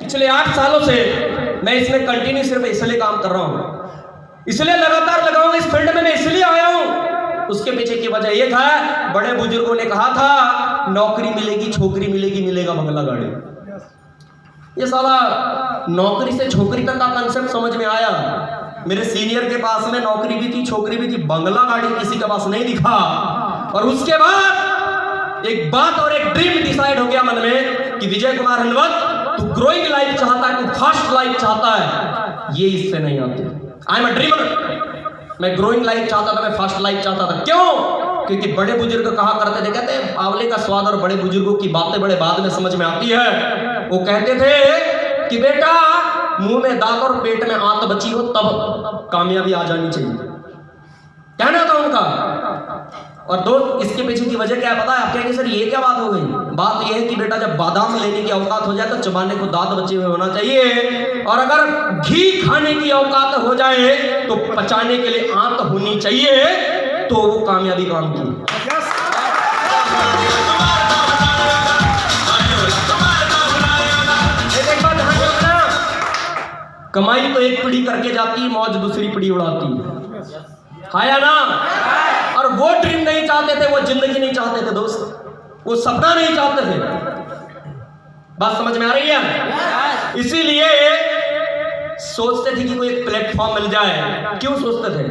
पिछले 8 सालों से मैं इसमें कंटिन्यू सिर्फ इसलिए काम कर रहा हूं, इसलिए लगातार लगा हूं इस फील्ड में, मैं इसलिए आया हूं। उसके पीछे की वजह यह था, बड़े बुजुर्गों ने कहा था नौकरी मिलेगी, छोकरी मिलेगी, मिलेगा बंगला गाड़ी। ये साला नौकरी से छोकरी तक का कंसेप्ट समझ में आया। मेरे सीनियर के पास में नौकरी भी थी, छोकरी भी थी, बंगला गाड़ी किसी के पास नहीं दिखा। और उसके बाद एक बात और एक ड्रीम डिसाइड हो गया मन में कि विजय कुमार हनवत, तू ग्रोइंग लाइफ चाहता है, तू फास्ट लाइफ चाहता है, ये इससे नहीं आती। I am a dreamer. मैं ग्रोइंग लाइफ चाहता था, मैं फास्ट लाइफ चाहता था। क्यों? क्योंकि बड़े बुजुर्ग कहा करते थे, कहते हैं आंवले का स्वाद और बड़े बुजुर्गों की बातें बड़े बाद में समझ में आती है। वो कहते थे कि बेटा मुंह में दांत और पेट में आंत बची हो तब कामयाबी आ जानी चाहिए, कहना था उनका। और दोस्त इसके पीछे की वजह क्या है पता है? आप कहेंगे सर ये क्या बात हो गई? बात यह है कि बेटा जब बादाम लेने की औकात हो जाए तो चबाने को दांत बचे हुए होना चाहिए, और अगर घी खाने की औकात हो जाए तो पचाने के लिए आंत होनी चाहिए, तो वो कामयाबी काम की। कमाई तो एक पीढ़ी करके जाती, मौज दूसरी पीढ़ी उड़ाती है या ना? और वो ड्रीम नहीं चाहते थे, वो जिंदगी नहीं चाहते थे दोस्त, वो सपना नहीं चाहते थे। बात समझ में आ रही है? इसीलिए सोचते थे कि कोई एक प्लेटफॉर्म मिल जाए। क्यों सोचते थे?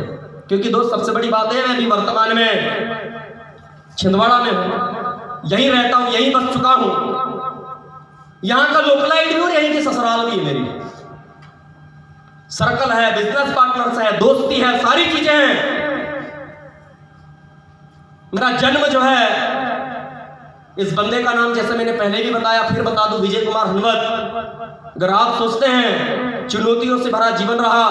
क्योंकि दोस्त सबसे बड़ी बात है, मैं अभी वर्तमान में छिंदवाड़ा में हूं, यहीं रहता हूं, यहीं बस चुका हूं, यहां का लोकलाइट भी और यहीं की ससुराल भी है, मेरी सर्कल है, बिजनेस पार्टनर्स है, दोस्ती है, सारी चीजें हैं। मेरा जन्म जो है, इस बंदे का नाम जैसे मैंने पहले भी बताया, फिर बता दूं, विजय कुमार हनवत। अगर आप सोचते हैं चुनौतियों से भरा जीवन रहा,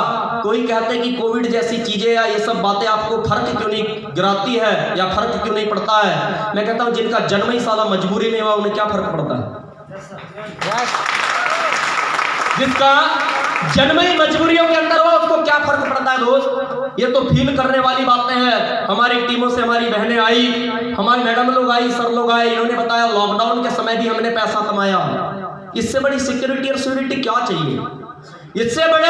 कोई कहते हैं कि कोविड जैसी चीजें या ये सब बातें आपको फर्क क्यों नहीं गिराती है या फर्क क्यों नहीं पड़ता है, मैं कहता हूं जिनका जन्म ही साला मजबूरी में हुआ उन्हें क्या फर्क पड़ता है? जिसका जन्म ही मजबूरियों के अंदर हुआ उसको क्या फर्क पड़ता है दोस्त? ये तो फील करने वाली बातें हैं। हमारी टीमों से हमारी बहनें आई, हमारे मैडम लोग आई, सर लोग आए, इन्होंने बताया लॉकडाउन के समय भी हमने पैसा कमाया। इससे बड़ी सिक्योरिटी और सिक्योरिटी क्या चाहिए? इससे बड़े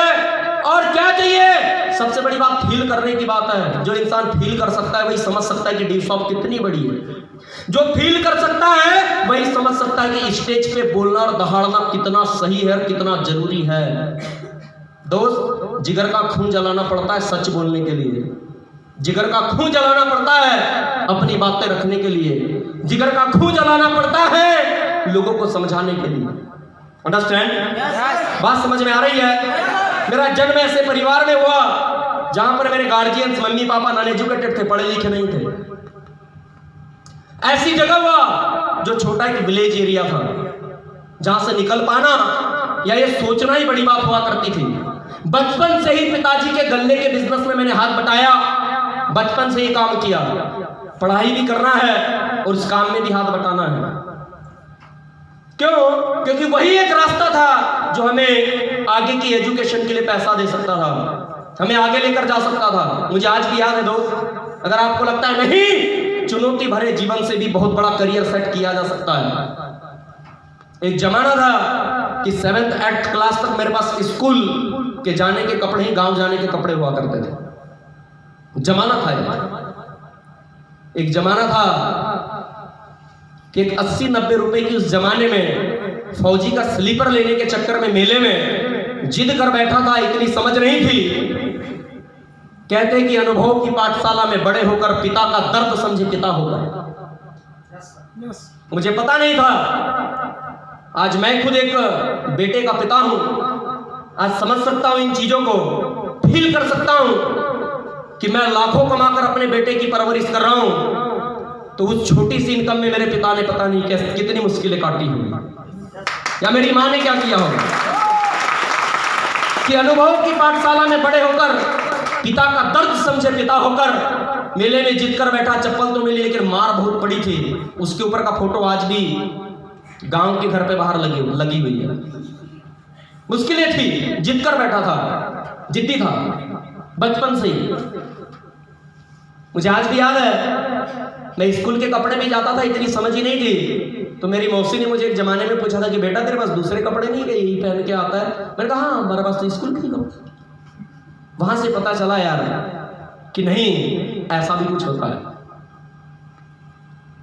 और क्या चाहिए? सबसे बड़ी बात फील करने की बात है। जो इंसान फील कर सकता है वही समझ सकता है कि डी शॉप कितनी बड़ी है। जो फील कर सकता है वही समझ सकता है कि स्टेज पे बोलना और दहाड़ना कितना सही है और कितना जरूरी है। दोस्त, जिगर का खून जलाना पड़ता है सच बोलने के लिए, जिगर का खून जलाना पड़ता है अपनी बातें रखने के लिए, जिगर का खून जलाना पड़ता है लोगों को समझाने के लिए। अंडरस्टैंड? बात समझ में आ रही है? मेरा जन्म ऐसे परिवार में हुआ जहां पर मेरे guardians mummy papa non educated थे, पढ़े लिखे नहीं थे। ऐसी जगह हुआ जो छोटा एक विलेज एरिया था, जहां से निकल पाना या ये सोचना ही बड़ी बात हुआ करती थी। बचपन से ही पिताजी के गल्ले के बिजनेस में मैंने हाथ बटाया, बचपन से ही काम किया। पढ़ाई भी करना है और उस काम में भी हाथ बटाना है। क्यों? क्योंकि वही एक रास्ता था जो हमें आगे की एजुकेशन के लिए पैसा दे सकता था, हमें आगे लेकर जा सकता था। मुझे आज भी याद है दोस्त, अगर आपको लगता है नहीं, चुनौती भरे जीवन से भी बहुत बड़ा करियर सेट किया जा सकता है। एक जमाना था कि 7th 8th क्लास तक मेरे पास स्कूल के जाने के कपड़े ही गांव जाने के कपड़े हुआ करते थे। जमाना था एक जमाना था कि 80-90 रुपए की उस जमाने में फौजी का स्लीपर लेने के चक्कर में मेले में जिद कर बैठा था। इतनी समझ नहीं थी। कहते कि अनुभव की पाठशाला में बड़े होकर पिता का दर्द समझे पिता होगा। मुझे पता नहीं था, आज मैं खुद एक बेटे का पिता हूं। आज समझ सकता हूं इन चीजों को, फील कर सकता हूं कि मैं लाखों कमाकर अपने बेटे की परवरिश कर रहा हूं, तो उस छोटी सी इनकम में मेरे पिता ने पता नहीं कैसे कितनी मुश्किलें काटी होंगी, या मेरी माँ ने क्या किया होगा कि अनुभव की पाठशाला में बड़े होकर पिता का दर्द समझे पिता होकर मेले में जीत कर बैठा। चप्पल तो मिली लेकिन मार बहुत पड़ी थी। उसके ऊपर का फोटो आज भी गांव के घर पे बाहर लगी हुई है। मुश्किलें थी, जीत कर बैठा था, जिद्दी था बचपन से ही। मुझे आज भी याद है, मैं स्कूल के कपड़े में जाता था, इतनी समझ ही नहीं थी। तो मेरी मौसी ने मुझे एक जमाने में पूछा था कि बेटा तेरे पास दूसरे कपड़े नहीं है, यही पहन के आता है? मैंने कहा हाँ, हमारे पास तो स्कूल के कपड़े। वहां से पता चला यार कि नहीं, ऐसा भी कुछ होता है।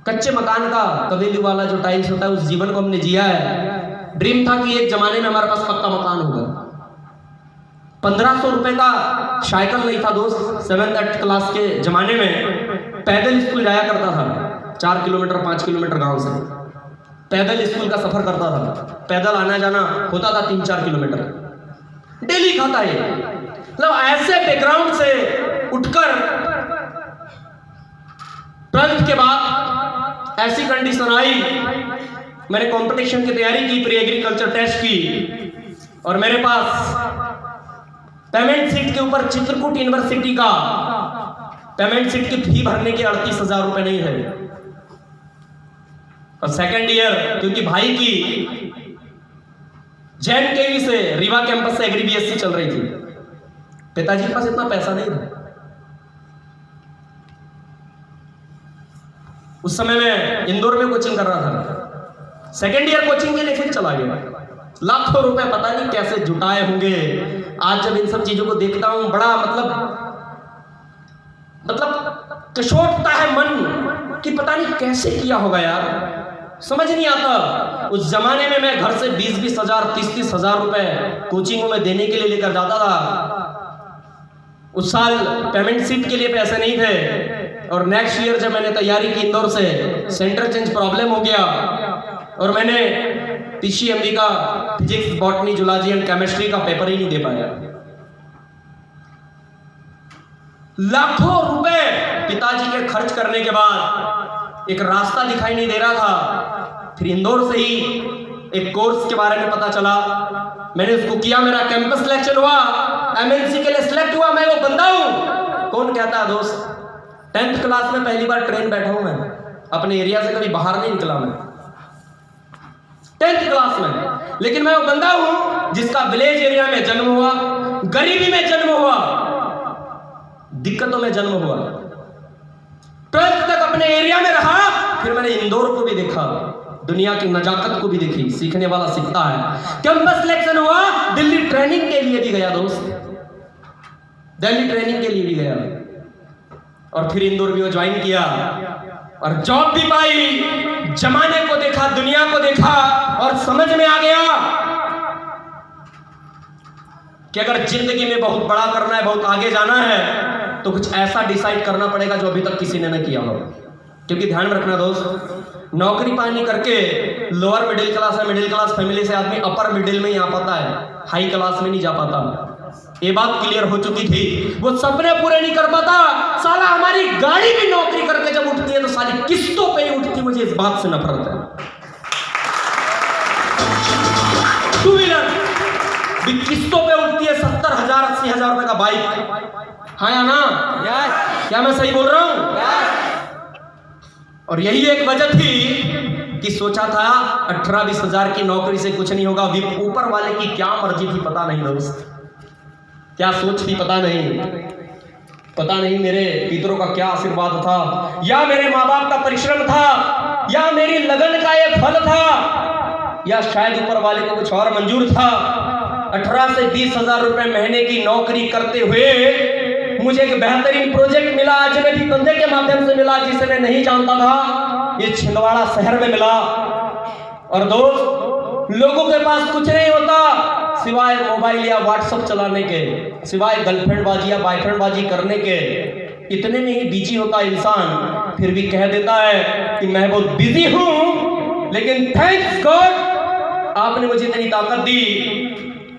कच्चे मकान का कवेली वाला जो टाइल्स होता है, उस जीवन को हमने जिया है। ड्रीम था कि एक जमाने में हमारे पास पक्का मकान होगा। 1500 रुपए का साइकिल नहीं था दोस्त, 7th 8th क्लास के जमाने में पैदल स्कूल जाया करता था। 4 किलोमीटर 5 किलोमीटर गांव से पैदल स्कूल का सफर करता था। पैदल आना जाना होता था 3-4 किलोमीटर डेली खाता है। मतलब ऐसे बैकग्राउंड से उठकर 12th के बाद ऐसी कंडीशन आई, मैंने कंपटीशन की तैयारी की, प्री एग्रीकल्चर टेस्ट की, और मेरे पास पेमेंट सीट के ऊपर चित्रकूट यूनिवर्सिटी का पेमेंट सीट की फी भरने के 38,000 रुपए नहीं है। और सेकेंड ईयर क्योंकि भाई की JNKV से रीवा कैंपस से एग्री BSc चल रही थी, पिताजी के पास इतना पैसा नहीं था। उस समय मैं इंदौर में कोचिंग कर रहा था। सेकेंड ईयर कोचिंग के लिए फिर चला गया। लाखों रुपए पता नहीं कैसे जुटाए होंगे। आज जब इन सब चीजों को देखता हूं, बड़ा मतलब कशोटता है मन कि पता नहीं कैसे किया होगा यार, समझ नहीं आता। उस जमाने में मैं घर से 20-20 हजार 30-30 हजार रुपए कोचिंगों में देने के लिए लेकर जाता था। उस साल पेमेंट सीट के लिए पैसे नहीं थे, और नेक्स्ट ईयर जब मैंने तैयारी की इंदौर से, सेंटर चेंज प्रॉब्लम हो गया और मैंने PCMB का physics, botany, zoology and chemistry का पेपर ही नहीं दे पाया। लाखों रुपए पिताजी के खर्च करने के बाद एक रास्ता दिखाई नहीं दे रहा था। फिर इंदौर से ही एक कोर्स के बारे में पता चला, मैंने उसको किया, मेरा कैंपस सिलेक्शन हुआ, MNC के लिए सिलेक्ट हुआ। मैं वो बंदा हूं, कौन कहता है दोस्त, 10th क्लास में पहली बार ट्रेन बैठा हूं मैं, अपने एरिया से कभी बाहर नहीं निकला मैं 10th क्लास में। लेकिन मैं वो बंदा हूं जिसका विलेज एरिया में जन्म हुआ, गरीबी में जन्म हुआ, दिक्कतों में जन्म हुआ। 12th तक अपने एरिया में रहा, फिर मैंने इंदौर को भी देखा, दुनिया की नजाकत को भी देखी। सीखने वाला सीखता है। कैंपस सिलेक्शन हुआ, दिल्ली ट्रेनिंग के लिए भी गया दोस्त, दिल्ली ट्रेनिंग के लिए भी गया, और फिर इंदौर भी ज्वाइन किया और जॉब भी पाई। जमाने को देखा, दुनिया को देखा, और समझ में आ गया कि अगर जिंदगी में बहुत बड़ा करना है, बहुत आगे जाना है, तो कुछ ऐसा डिसाइड करना पड़ेगा जो अभी तक किसी ने नहीं किया हो। क्योंकि ध्यान रखना दोस्त, नौकरी पानी करके लोअर मिडिल क्लास है, मिडिल क्लास फैमिली से आदमी अपर मिडिल में ही आ पाता है, हाई क्लास में नहीं जा पाता। ये बात क्लियर हो चुकी थी। वो सपने पूरे नहीं कर पाता। साला हमारी गाड़ी भी नौकरी करके जब उठती है तो सारी किस्तों पे ही उठती। मुझे इस बात से नफरत है। 2 व्हीलर भी किस्तों पे उठती है, 70,000 80,000 रुपए का बाइक। हाँ या ना? क्या मैं सही बोल रहा हूं? और यही एक वजह थी कि सोचा था 18-20 हजार की नौकरी से कुछ नहीं होगा। ऊपर वाले की क्या मर्जी थी पता नहीं दोस्त, क्या सोच थी पता नहीं मेरे पितरों का क्या आशीर्वाद था, या मेरे माँ बाप का परिश्रम था, या मेरी लगन का ये फल था, या शायद ऊपर वाले को कुछ और मंजूर था। 18 से 20 हजार रुपए महीने की नौकरी करते हुए मुझे एक बेहतरीन प्रोजेक्ट मिला, अजनबी बंदे के माध्यम से मिला, जिसे मैं नहीं जानता था। ये छिंदवाड़ा शहर में मिला। और दोस्त, लोगों के पास कुछ नहीं होता सिवाय मोबाइल या व्हाट्सएप चलाने के, सिवाय गर्लफ्रेंड बाजी या बॉयफ्रेंड बाजी करने के। इतने में ही बिजी होता इंसान, फिर भी कह देता है कि मैं बहुत बिजी हूं। लेकिन थैंक्स गॉड आपने मुझे इतनी ताकत दी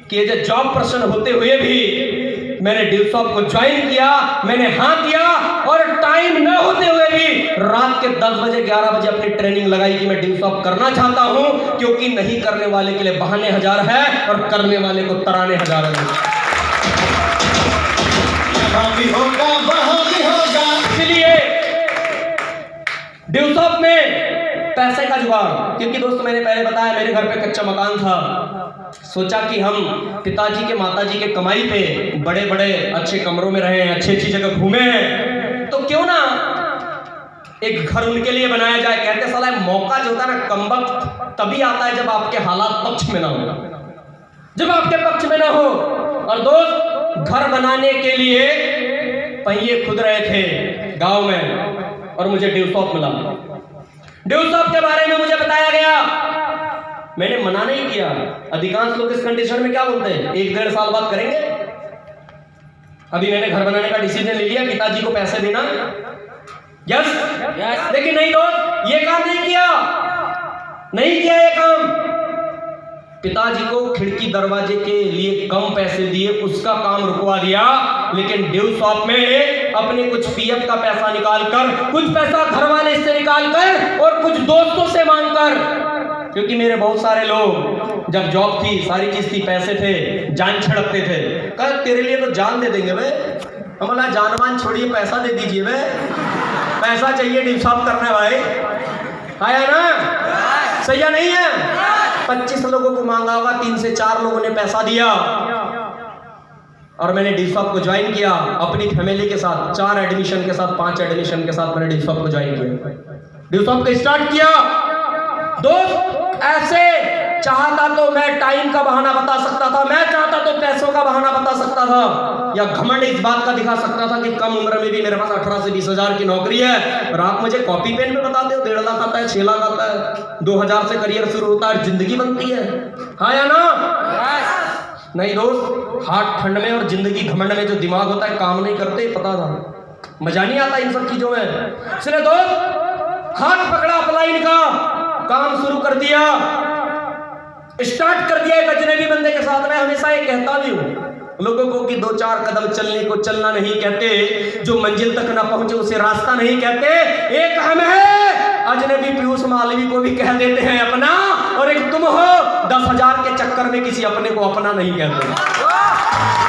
कि ये जॉब पर्सन होते हुए भी मैंने ड्यूसॉप को ज्वाइन किया, मैंने हाँ किया, और टाइम न होते हुए भी रात के 10 बजे 11 बजे अपनी ट्रेनिंग लगाई कि मैं ड्यूसॉप करना चाहता हूं। क्योंकि नहीं करने वाले के लिए बहाने हजार है और करने वाले को तराने हजार है। इसलिए ड्यूसॉप में पैसे का जुगाड़, क्योंकि दोस्तों मैंने पहले बताया मेरे घर पे कच्चा मकान था। सोचा कि हम पिताजी के माताजी के कमाई पे बड़े बड़े अच्छे कमरों में रहे, अच्छी अच्छी जगह घूमे हैं, तो क्यों ना एक घर उनके लिए बनाया जाए। कहते साला मौका जो होता है ना कमबख्त तभी आता है जब आपके हालात पक्ष में ना हो, जब आपके पक्ष में ना हो। और दोस्त, घर बनाने के लिए पहिए खुद रहे थे गांव में और मुझे ड्यू शॉप मिला। ड्यू शॉप के बारे में मुझे बताया गया, मैंने मना नहीं किया। अधिकांश लोग इस कंडीशन में क्या बोलते हैं, 1-1.5 साल बाद करेंगे। अभी मैंने घर बनाने का डिसीजन ले लिया, पिताजी को पैसे देना, यस। लेकिन नहीं दोस्त, ये काम नहीं किया ये काम। पिताजी को खिड़की दरवाजे के लिए कम पैसे दिए, उसका काम रुकवा दिया। लेकिन ड्यू शॉप में अपने कुछ पीएफ का पैसा निकालकर, कुछ पैसा घर वाले से निकालकर और कुछ दोस्तों से मांगकर, क्योंकि मेरे बहुत सारे लोग जब जॉब थी, सारी चीज थी, पैसे थे, जान छिड़कते थे, कहा तेरे लिए तो जान दे देंगे वे। हम बोला जानवान छोड़िए, पैसा दे दीजिए वे, पैसा चाहिए ड्यू शॉप करने भाई, आया ना? सही या नहीं है? 25 लोगों को मांगा होगा, 3 से 4 लोगों ने पैसा दिया और मैंने ड्यू शॉप को ज्वाइन किया अपनी फैमिली के साथ। 4 एडमिशन के साथ, 5 एडमिशन के साथ मैंने ड्यू शॉप को ज्वाइन किया, ड्यू शॉप को स्टार्ट किया। दोस्त, ऐसे चाहता तो मैं टाइम का बहाना बता सकता था, मैं चाहता तो पैसों का बहाना बता सकता था, या घमंड इस बात का दिखा सकता था कि कम उम्र में भी मेरे पास 18 से 20 हजार की नौकरी है। और आप मुझे कॉपी पेन पे बताते हो 1.5 लाख आता है, 6 लाख आता है, 2000 से करियर शुरू होता है, जिंदगी बनती है, हाँ या ना? नहीं दोस्त, हाथ ठंड में और जिंदगी घमंड में जो दिमाग होता है काम नहीं करते, पता था, मजा नहीं आता इन सब चीजों में। इसलिए दोस्त, हाथ पकड़ा अपलाइन का, काम शुरू कर दिया, स्टार्ट कर दिया एक अजनबी बंदे के साथ। मैं हमेशा ये कहता भी हूँ लोगों को कि 2-4 कदम चलने को चलना नहीं कहते, जो मंजिल तक ना पहुंचे उसे रास्ता नहीं कहते। एक हम है अजनबी पीयूष मालवी को भी कह देते हैं अपना, और एक तुम हो 10,000 के चक्कर में किसी अपने को अपना नहीं कहते।